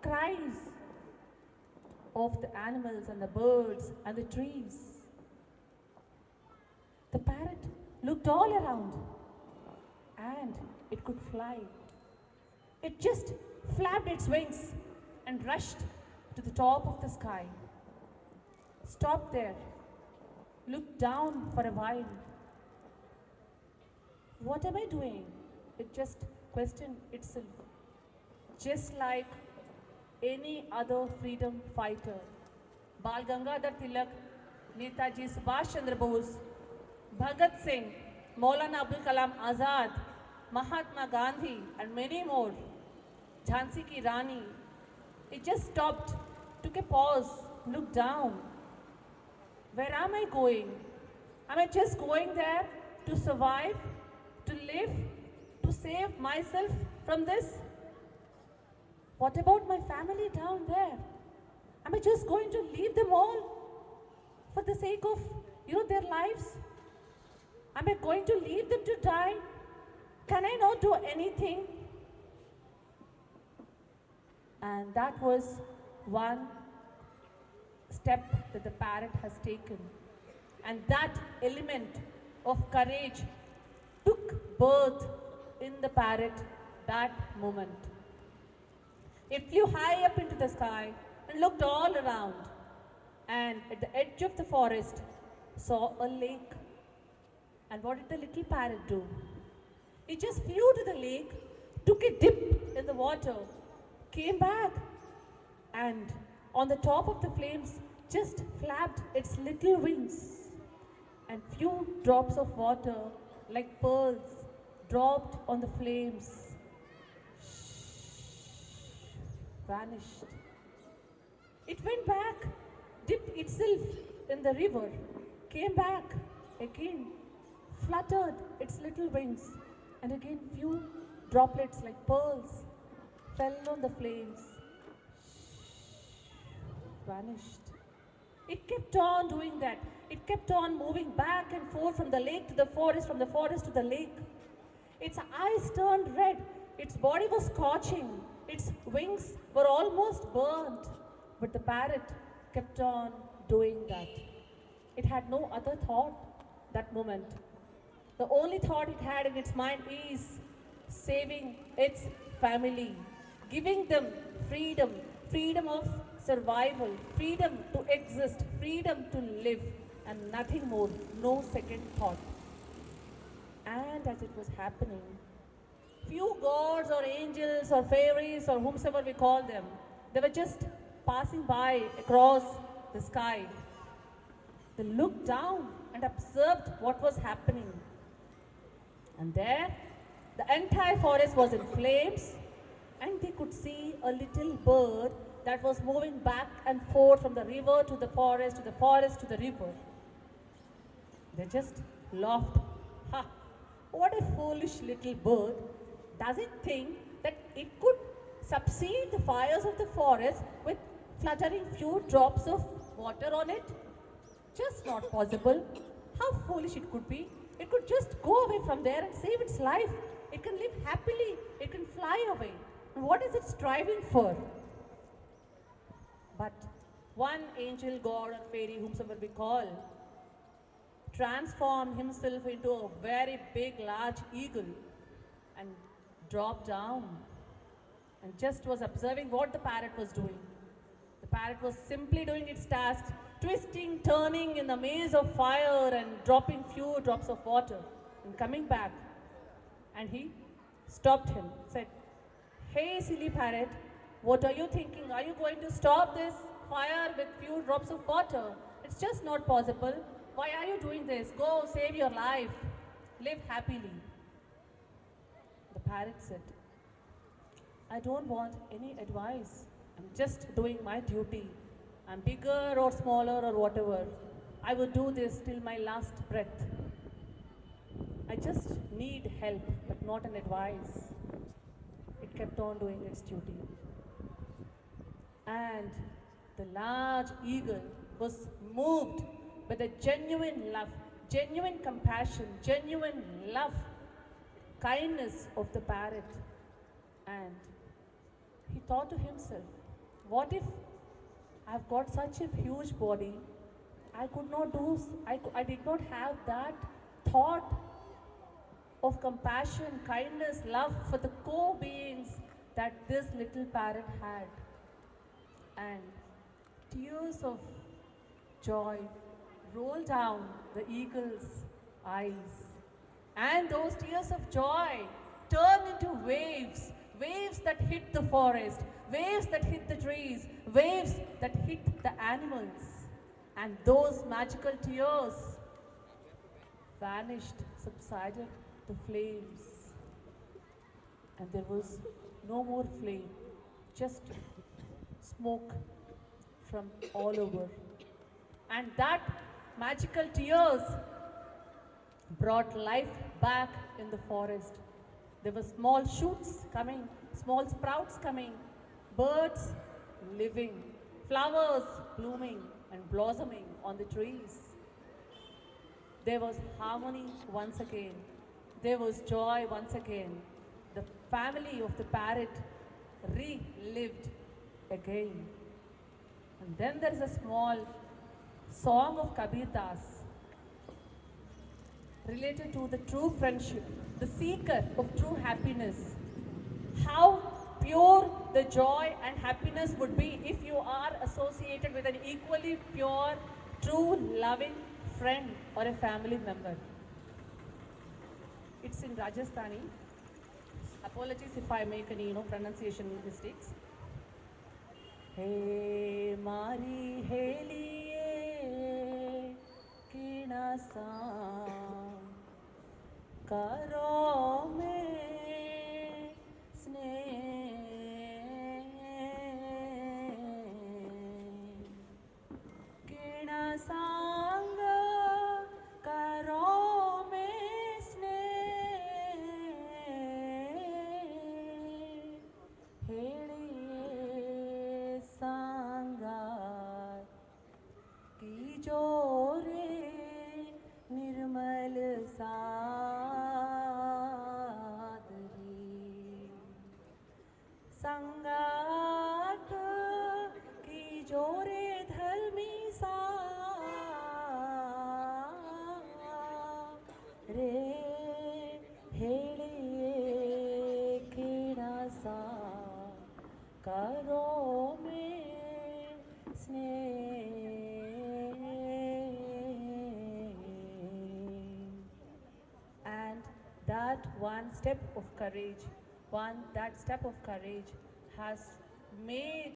cries of the animals and the birds and the trees. The parrot looked all around and it could fly. It just flapped its wings and rushed to the top of the sky. Stopped there, looked down for a while. What am I doing? It just questioned itself. Just like any other freedom fighter. Bal Gangadhar Tilak, Netaji Subhash Chandra Bose, Bhagat Singh, Maulana Abdul Kalam Azad, Mahatma Gandhi and many more. Jhansi Ki Rani. It just stopped, took a pause, looked down. Where am I going? Am I just going there to survive, to live, to save myself from this? What about my family down there? Am I just going to leave them all for the sake of, their lives? Am I going to leave them to die? Can I not do anything? And that was one step that the parrot has taken. And that element of courage took birth in the parrot that moment. It flew high up into the sky and looked all around, and at the edge of the forest saw a lake. And what did the little parrot do? It just flew to the lake, took a dip in the water, came back, and on the top of the flames just flapped its little wings, and few drops of water like pearls dropped on the flames. Vanished. It went back, dipped itself in the river, came back again, fluttered its little wings, and again few droplets like pearls fell on the flames. Vanished. It kept on doing that. It kept on moving back and forth from the lake to the forest, from the forest to the lake. Its eyes turned red. Its body was scorching. Its wings were almost burnt. But the parrot kept on doing that. It had no other thought that moment. The only thought it had in its mind is saving its family, giving them freedom, freedom of survival, freedom to exist, freedom to live, and nothing more, no second thought. And as it was happening, few gods or angels or fairies or whomsoever we call them, they were just passing by across the sky. They looked down and observed what was happening. And there, the entire forest was in flames, and they could see a little bird that was moving back and forth from the river to the forest, to the forest to the river. They just laughed. Ha! What a foolish little bird. Does it think that it could subside the fires of the forest with fluttering few drops of water on it? Just not possible. How foolish it could be. It could just go away from there and save its life. It can live happily. It can fly away. And what is it striving for? But one angel, god or fairy, whomsoever we call, transformed himself into a very big, large eagle and dropped down and just was observing what the parrot was doing. The parrot was simply doing its task, twisting, turning in the maze of fire and dropping few drops of water and coming back. And he stopped him, said, "Hey, silly parrot, what are you thinking? Are you going to stop this fire with few drops of water? It's just not possible. Why are you doing this? Go save your life. Live happily." The parrot said, "I don't want any advice. I'm just doing my duty. I'm bigger or smaller or whatever. I will do this till my last breath. I just need help, but not an advice." It kept on doing its duty. And the large eagle was moved by the genuine love, genuine compassion, genuine love, kindness of the parrot. And he thought to himself, What if I've got such a huge body? I could not do, I did not have that thought of compassion, kindness, love for the co-beings that this little parrot had. And tears of joy roll down the eagle's eyes. And those tears of joy turn into waves, waves that hit the forest, waves that hit the trees, waves that hit the animals. And those magical tears vanished, subsided the flames. And there was no more flame, just smoke from all over. And that magical tears brought life back in the forest. There were small shoots coming, small sprouts coming, birds living, flowers blooming and blossoming on the trees. There was harmony once again. There was joy once again. The family of the parrot relived again. And then there is a small song of Kabir Das related to the true friendship, the seeker of true happiness. How pure the joy and happiness would be if you are associated with an equally pure, true, loving friend or a family member. It's in Rajasthani. Apologies if I make any pronunciation mistakes. Hey Mari Heliye Kinasa Karo me Sneh Kinasanga Karo me Sneh Heliye Sangar Ki Jore निर्मल सादरी संगात की जोरे धर्मी सा रे हेड़िए खीड़ा सा करो में स्नेह that one step of courage has made